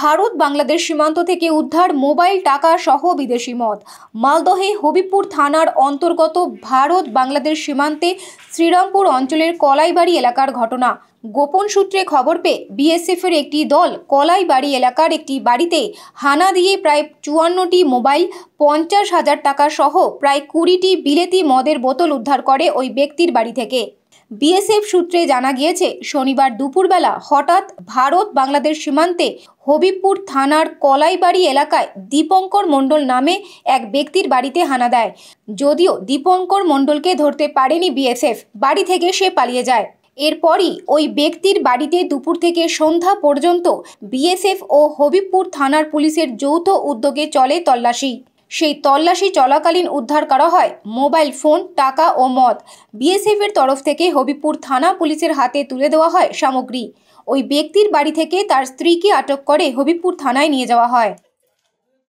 ভারত বাংলাদেশ সীমান্ত থেকে উদ্ধার মোবাইল টাকা সহ বিদেশি মদ। মালদহে হবিবপুর থানার অন্তর্গত ভারত বাংলাদেশ সীমান্তে শ্রীরামপুর অঞ্চলের কলাইবাড়ি এলাকার ঘটনা। গোপন সূত্রে খবর পেয়ে বিএসএফের একটি দল কলাইবাড়ি এলাকার একটি বাড়িতে হানা দিয়ে প্রায় ৫৪টি মোবাইল, ৫০,০০০ টাকা সহ প্রায় ২০টি বিলেতি মদের বোতল উদ্ধার করে ওই ব্যক্তির বাড়ি থেকে। বিএসএফ সূত্রে জানা গিয়েছে, শনিবার দুপুরবেলা হঠাৎ ভারত বাংলাদেশ সীমান্তে হবিবপুর থানার কলাইবাড়ি এলাকায় দীপঙ্কর মণ্ডল নামে এক ব্যক্তির বাড়িতে হানা দেয়। যদিও দীপঙ্কর মণ্ডলকে ধরতে পারেনি বিএসএফ, বাড়ি থেকে সে পালিয়ে যায়। এরপরই ওই ব্যক্তির বাড়িতে দুপুর থেকে সন্ধ্যা পর্যন্ত বিএসএফ ও হবিবপুর থানার পুলিশের যৌথ উদ্যোগে চলে তল্লাশি। সেই তল্লাশি চলাকালীন উদ্ধার করা হয় মোবাইল ফোন, টাকা ও মদ। বিএসএফের তরফ থেকে হবিবপুর থানা পুলিশের হাতে তুলে দেওয়া হয় সামগ্রী। ওই ব্যক্তির বাড়ি থেকে তার স্ত্রীকে আটক করে হবিবপুর থানায় নিয়ে যাওয়া হয়।